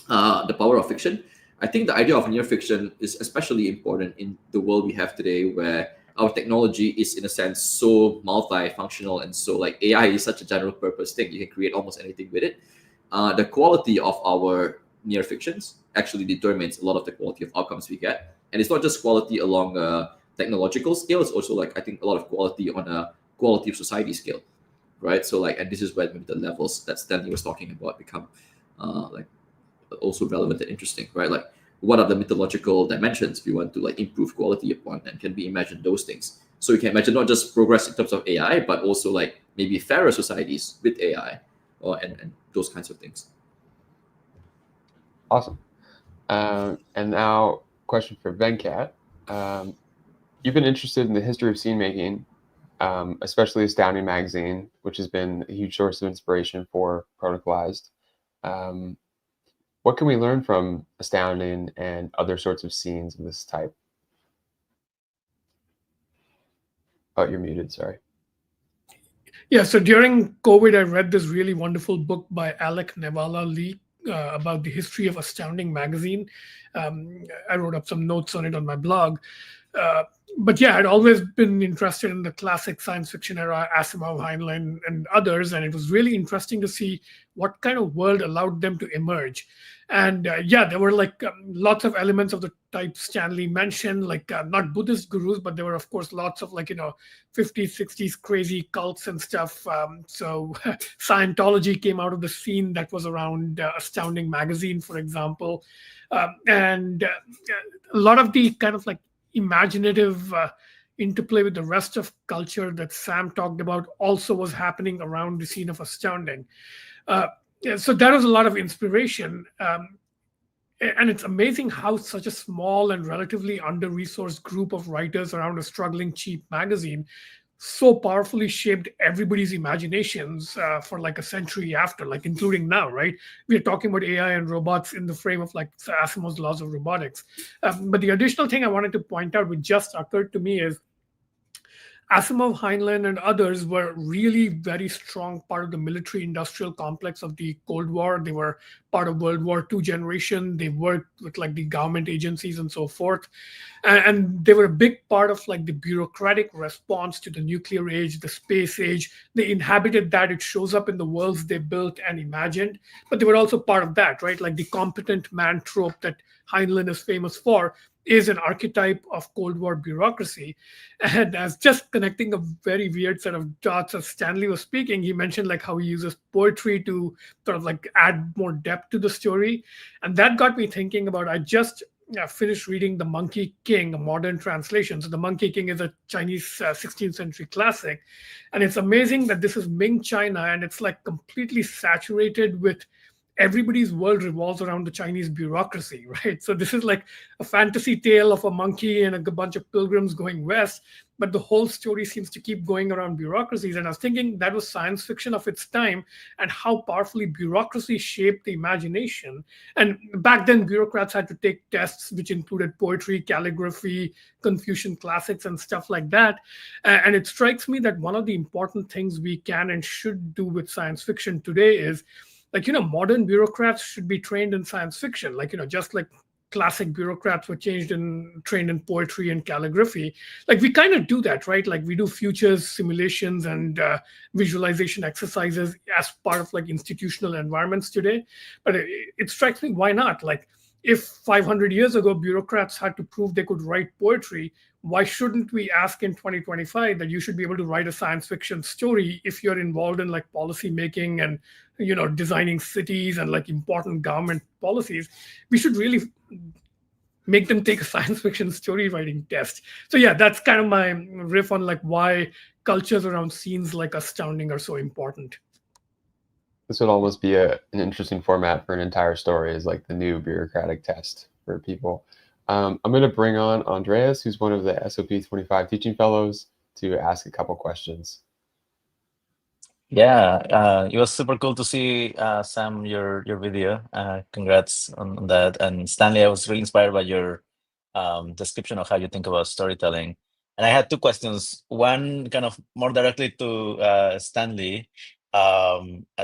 the power of fiction. I think the idea of near fiction is especially important in the world we have today, where our technology is in a sense so multifunctional, and so like AI is such a general purpose thing. You can create almost anything with it. The quality of our near fictions actually determines a lot of the quality of outcomes we get. And it's not just quality along a technological scale, it's also like I think a lot of quality on a quality of society scale, right? So like, and this is where the levels that Stanley was talking about become like also relevant and interesting, right? Like what are the mythological dimensions we want to like improve quality upon, and can we imagine those things? So we can imagine not just progress in terms of AI, but also like maybe fairer societies with AI, and those kinds of things. Awesome. And now, question for Venkat. You've been interested in the history of scene making, especially Astounding magazine, which has been a huge source of inspiration for Protocolized. What can we learn from Astounding and other sorts of scenes of this type? Oh, you're muted, sorry. Yeah, so during COVID, I read this really wonderful book by Alec Nevala Lee about the history of Astounding magazine. I wrote up some notes on it on my blog. But yeah, I'd always been interested in the classic science fiction era, Asimov, Heinlein, and others, and it was really interesting to see what kind of world allowed them to emerge. And yeah, there were like lots of elements of the type Stanley mentioned, like not Buddhist gurus, but there were of course lots of like 50s, 60s crazy cults and stuff. So Scientology came out of the scene that was around Astounding magazine, for example, and a lot of the kind of like imaginative interplay with the rest of culture that Sam talked about also was happening around the scene of Astounding. So that was a lot of inspiration. And it's amazing how such a small and relatively under-resourced group of writers around a struggling cheap magazine so powerfully shaped everybody's imaginations for like a century after, like including now, right? We're talking about AI and robots in the frame of like Asimov's laws of robotics. But the additional thing I wanted to point out, which just occurred to me, is Asimov, Heinlein, and others were really very strong part of the military-industrial complex of the Cold War. They were part of World War II generation. They worked with like the government agencies and so forth. And they were a big part of like the bureaucratic response to the nuclear age, the space age. They inhabited that. It shows up in the worlds they built and imagined. But they were also part of that, right? Like the competent man trope that Heinlein is famous for is an archetype of Cold War bureaucracy. And as just connecting a very weird set of dots, as Stanley was speaking, he mentioned like how he uses poetry to sort of like add more depth to the story. And that got me thinking about, I just finished reading The Monkey King, a modern translation. So The Monkey King is a Chinese 16th century classic. And it's amazing that this is Ming China, and it's like completely saturated with everybody's world revolves around the Chinese bureaucracy, right? So this is like a fantasy tale of a monkey and a bunch of pilgrims going west, but the whole story seems to keep going around bureaucracies. And I was thinking that was science fiction of its time, and how powerfully bureaucracy shaped the imagination. And back then, bureaucrats had to take tests which included poetry, calligraphy, Confucian classics, and stuff like that. And it strikes me that one of the important things we can and should do with science fiction today is, like, modern bureaucrats should be trained in science fiction. Like, just like classic bureaucrats were trained in poetry and calligraphy. Like we kind of do that, right? Like we do futures simulations and visualization exercises as part of like institutional environments today. But it strikes me, why not? Like if 500 years ago bureaucrats had to prove they could write poetry, why shouldn't we ask in 2025 that you should be able to write a science fiction story if you're involved in like policy making and designing cities and like important government policies? We should really make them take a science fiction story writing test. So yeah, that's kind of my riff on like why cultures around scenes like astounding are so important. This would almost be an interesting format for an entire story, is like the new bureaucratic test for people. I'm going to bring on Andreas, who's one of the SOP 25 teaching fellows, to ask a couple questions. Yeah, it was super cool to see, Sam, your video. Congrats on that. And Stanley, I was really inspired by your description of how you think about storytelling. And I had two questions. One kind of more directly to Stanley,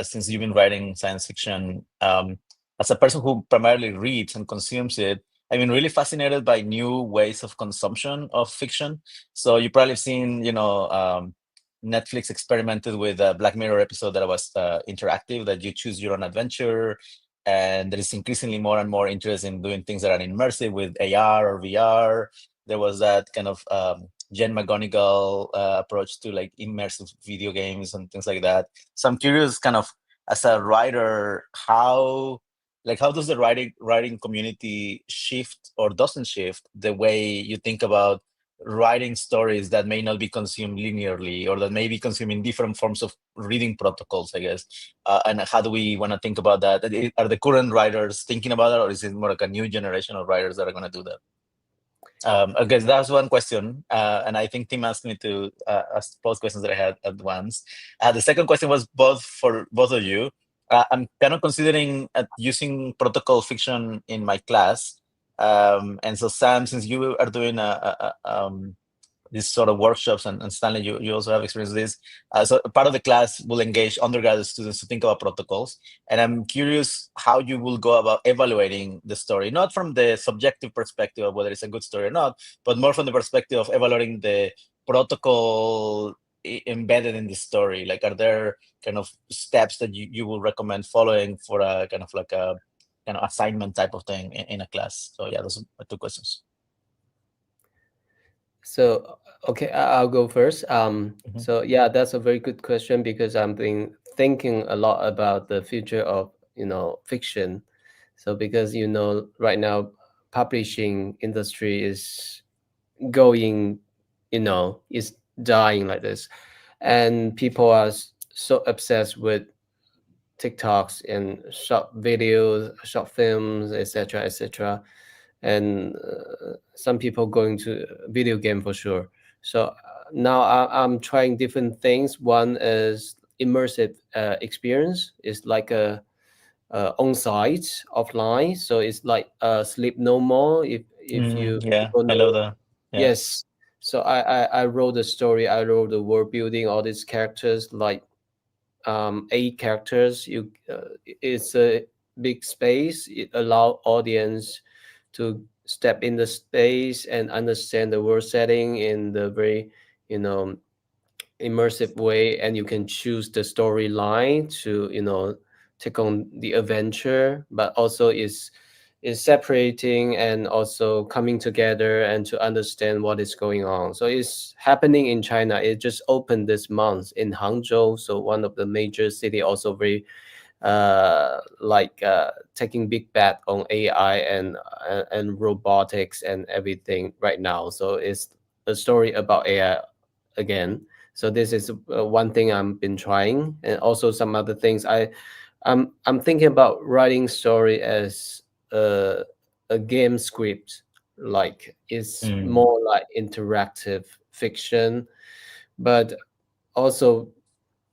since you've been writing science fiction, as a person who primarily reads and consumes it, I've been really fascinated by new ways of consumption of fiction. So you probably have seen, Netflix experimented with a Black Mirror episode that was interactive, that you choose your own adventure. And there is increasingly more and more interest in doing things that are immersive with AR or VR. There was that kind of Jen McGonigal approach to like immersive video games and things like that. So I'm curious, kind of as a writer, how does the writing community shift or doesn't shift the way you think about writing stories that may not be consumed linearly, or that may be consumed in different forms of reading protocols, I guess. And how do we want to think about that? Are the current writers thinking about that, or is it more like a new generation of writers that are going to do that? Okay, so that was one question. And I think Tim asked me to ask both questions that I had at once. The second question was for both of you. I'm kind of considering using protocol fiction in my class. And so Sam, since you are doing these sort of workshops, and Stanley, you also have experience with this. So part of the class will engage undergraduate students to think about protocols. And I'm curious how you will go about evaluating the story, not from the subjective perspective of whether it's a good story or not, but more from the perspective of evaluating the protocol embedded in the story. Like, are there kind of steps that you will recommend following for a kind of like a kind of assignment type of thing in a class? So yeah, those are my two questions. So, okay, I'll go first. So yeah, that's a very good question, because I've been thinking a lot about the future of, fiction. So because, right now publishing industry is going, is dying like this. And people are so obsessed with TikToks and short videos, short films, etc., etc. And some people going to video game for sure. So now I'm trying different things. One is immersive experience. It's like a on-site, offline. So it's like Sleep No More. If you yeah, people know, I love that. Yeah. Yes. So I wrote the story. I wrote the world building. All these characters, like 8 characters. It's a big space. It allows audience to step in the space and understand the world setting in the very, immersive way. And you can choose the storyline to, take on the adventure, but also is separating and also coming together and to understand what is going on. So it's happening in China. It just opened this month in Hangzhou, so one of the major city, also very taking big bet on AI and robotics and everything right now. So it's a story about AI again. So this is one thing I've been trying, and also some other things. I'm thinking about writing story as a game script. Like it's more like interactive fiction, but also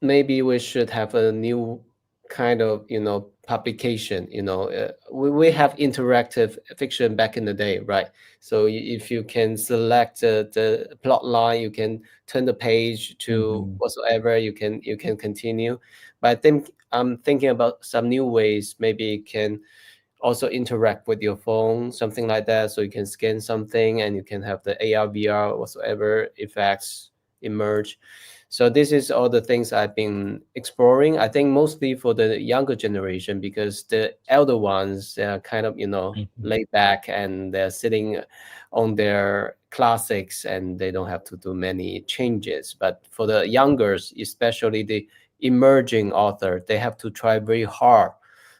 maybe we should have a new kind of publication. We have interactive fiction back in the day, right? So if you can select the plot line, you can turn the page to whatsoever, you can continue. But I think I'm thinking about some new ways. Maybe can also interact with your phone, something like that. So you can scan something and you can have the AR, VR, whatsoever effects emerge. So this is all the things I've been exploring. I think mostly for the younger generation, because the elder ones, they're kind of, laid back and they're sitting on their classics and they don't have to do many changes. But for the youngers, especially the emerging author, they have to try very hard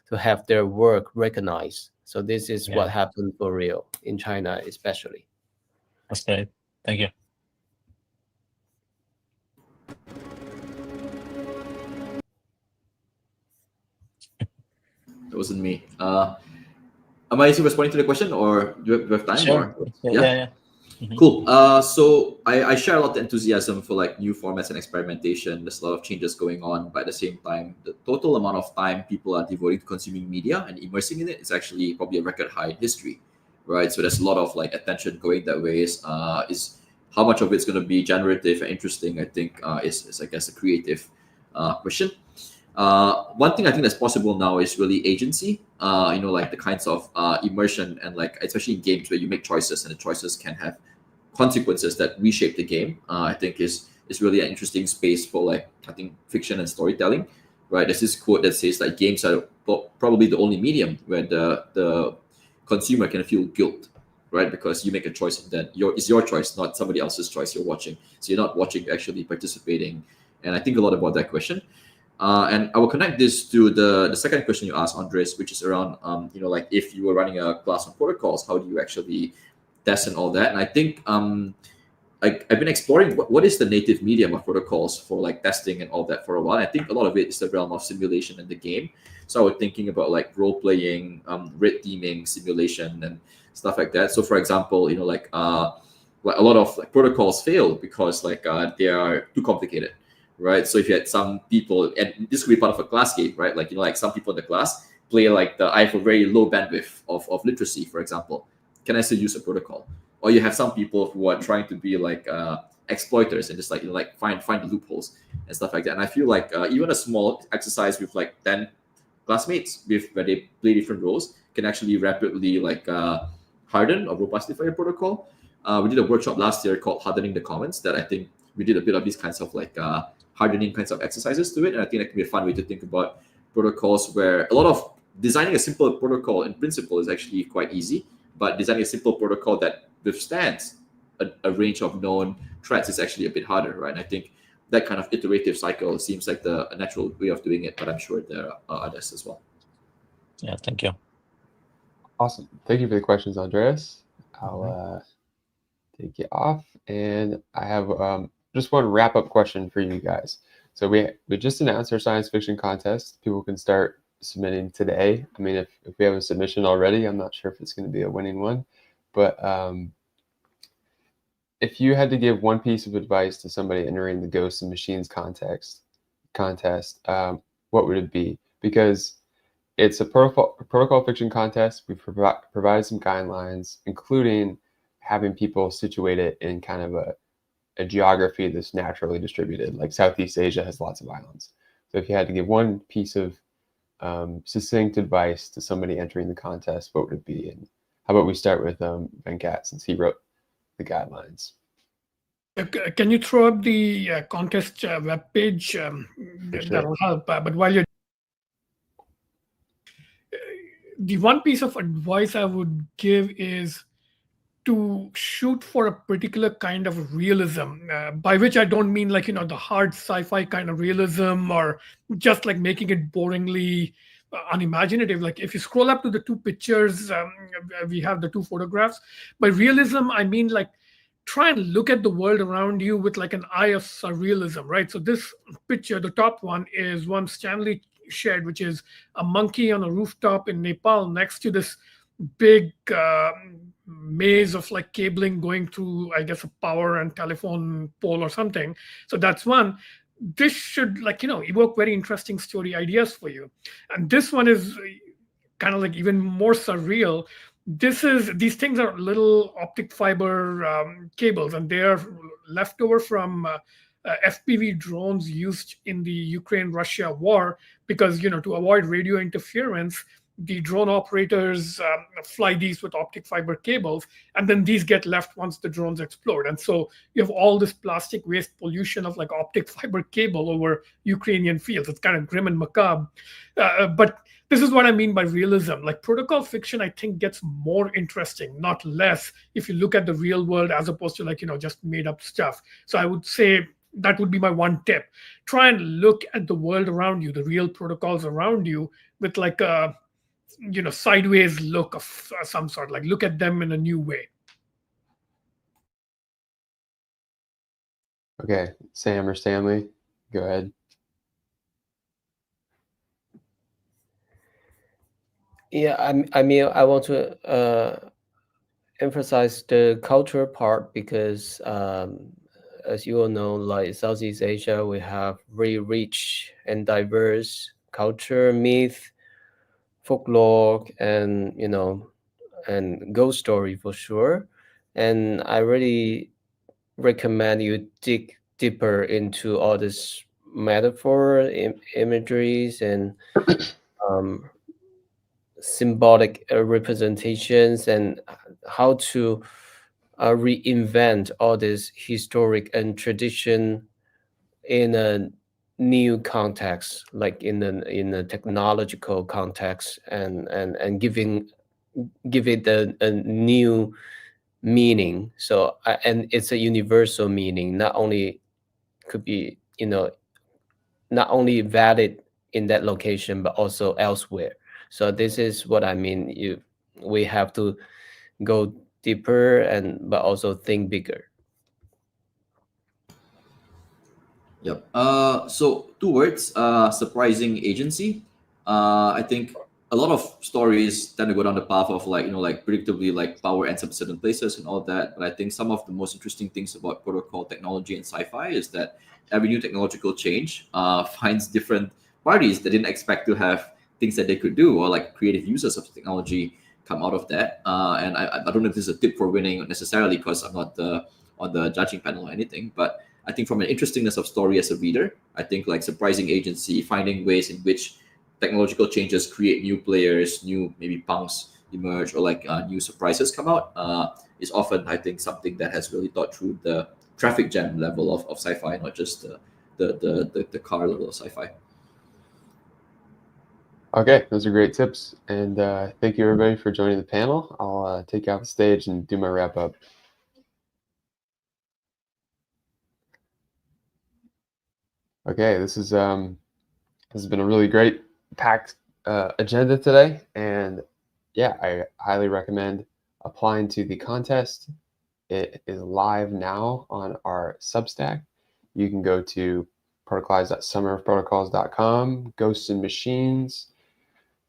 to have their work recognized. So this is what happened for real in China, especially. That's great. Thank you. That wasn't me. Am I still responding to the question, or do you have time? Sure. Or? Yeah. Cool. So I share a lot of enthusiasm for like new formats and experimentation. There's a lot of changes going on, but at the same time, the total amount of time people are devoting to consuming media and immersing in it is actually probably a record high in history, right? So there's a lot of like attention going that way. Is how much of it's going to be generative and interesting? I think is I guess a creative question. One thing I think that's possible now is really agency. Like the kinds of immersion and like especially in games where you make choices and the choices can have consequences that reshape the game. I think is really an interesting space for like I think fiction and storytelling. Right? There's this quote that says like games are probably the only medium where the consumer can feel guilt, right? Because you make a choice and then it's your choice, not somebody else's choice you're watching. So you're not watching, you're actually participating. And I think a lot about that question. And I will connect this to the second question you asked, Andres, which is around, like if you were running a class on protocols, how do you actually test and all that? And I think I've been exploring what is the native medium of protocols for like testing and all that for a while. I think a lot of it is the realm of simulation in the game. So I was thinking about like role playing, red teaming, simulation, and stuff like that. So for example, like a lot of like protocols fail because like they are too complicated. Right, so if you had some people, and this could be part of a class game, right? Like like some people in the class play like I have a very low bandwidth of literacy, for example. Can I still use a protocol? Or you have some people who are trying to be like exploiters and just like find the loopholes and stuff like that. And I feel like even a small exercise with like 10 classmates where they play different roles can actually rapidly like harden or robustify a protocol. We did a workshop last year called Hardening the Commons that I think we did a bit of these kinds of like hardening kinds of exercises to it. And I think that can be a fun way to think about protocols, where a lot of designing a simple protocol in principle is actually quite easy, but designing a simple protocol that withstands a range of known threats is actually a bit harder, right? And I think that kind of iterative cycle seems like a natural way of doing it, but I'm sure there are others as well. Yeah, thank you. Awesome. Thank you for the questions, Andreas. I'll take you off, and I have just one wrap-up question for you guys. So we just announced our science fiction contest. People can start submitting today. I mean, if we have a submission already, I'm not sure if it's going to be a winning one, but if you had to give one piece of advice to somebody entering the Ghosts and Machines contest, what would it be? Because it's a protocol fiction contest. We provide some guidelines, including having people situated in kind of a geography that's naturally distributed, like Southeast Asia has lots of islands. So if you had to give one piece of succinct advice to somebody entering the contest, what would it be? And how about we start with Venkat, since he wrote the guidelines. Can you throw up the contest webpage? Sure. That'll help. But while you're the one piece of advice I would give is to shoot for a particular kind of realism, by which I don't mean like, the hard sci-fi kind of realism or just like making it boringly unimaginative. Like if you scroll up to the two pictures, we have the two photographs. By realism, I mean like try and look at the world around you with like an eye of surrealism, right? So this picture, the top one, is one Stanley shared, which is a monkey on a rooftop in Nepal next to this big maze of like cabling going through, I guess, a power and telephone pole or something. So that's one. This should evoke very interesting story ideas for you. And this one is kind of like even more surreal. These things are little optic fiber cables, and they are left over from FPV drones used in the Ukraine-Russia war, because to avoid radio interference, the drone operators fly these with optic fiber cables, and then these get left once the drones explode. And so you have all this plastic waste pollution of like optic fiber cable over Ukrainian fields. It's kind of grim and macabre. But this is what I mean by realism. Like protocol fiction, I think gets more interesting, not less, if you look at the real world as opposed to like, just made up stuff. So I would say that would be my one tip. Try and look at the world around you, the real protocols around you, with like a sideways look of some sort. Like look at them in a new way. Okay, Sam or Stanley, go ahead. Yeah, I mean, I want to emphasize the culture part because, as you all know, like Southeast Asia, we have very rich and diverse culture, myth, folklore, and and ghost story for sure. And I really recommend you dig deeper into all this metaphor, imageries, and symbolic representations, and how to reinvent all this historic and tradition in a new context, like in a technological context, and give it a new meaning. So and it's a universal meaning, not only could be not only valid in that location but also elsewhere. So this is what I mean. We have to go deeper but also think bigger. Yep. So two words, surprising agency. I think a lot of stories tend to go down the path of like predictably like power ends up certain places and all that. But I think some of the most interesting things about protocol technology and sci-fi is that every new technological change finds different parties that didn't expect to have things that they could do, or like creative users of technology come out of that. And I don't know if this is a tip for winning necessarily, because I'm not on the judging panel or anything, but I think from an interestingness of story as a reader, I think like surprising agency, finding ways in which technological changes create new players, new maybe punks emerge, or like new surprises come out, is often, I think, something that has really thought through the traffic jam level of sci-fi, not just the car level of sci-fi. Okay, those are great tips. And thank you everybody for joining the panel. I'll take you off the stage and do my wrap up. Okay, this has been a really great packed agenda today, and yeah, I highly recommend applying to the contest. It is live now on our Substack. You can go to protocolized.summerofprotocols.com, Ghosts and Machines.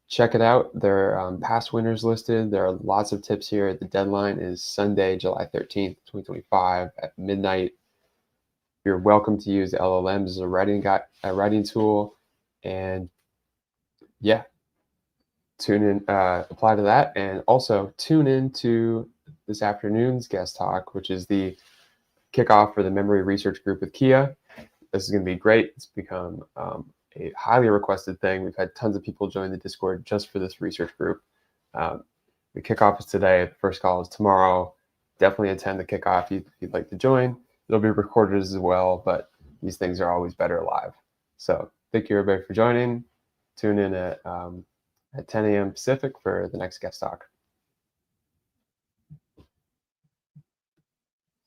Check it out. There are past winners listed. There are lots of tips here. The deadline is Sunday, July 13th, 2025 at midnight. You're welcome to use LLMs as a writing tool, and yeah, tune in, apply to that, and also tune in to this afternoon's guest talk, which is the kickoff for the memory research group with Kia. This is going to be great. It's become a highly requested thing. We've had tons of people join the Discord just for this research group. The kickoff is today. The first call is tomorrow. Definitely attend the kickoff if you'd like to join. It'll be recorded as well, but these things are always better live. So thank you everybody for joining. Tune in at 10 a.m. Pacific for the next guest talk.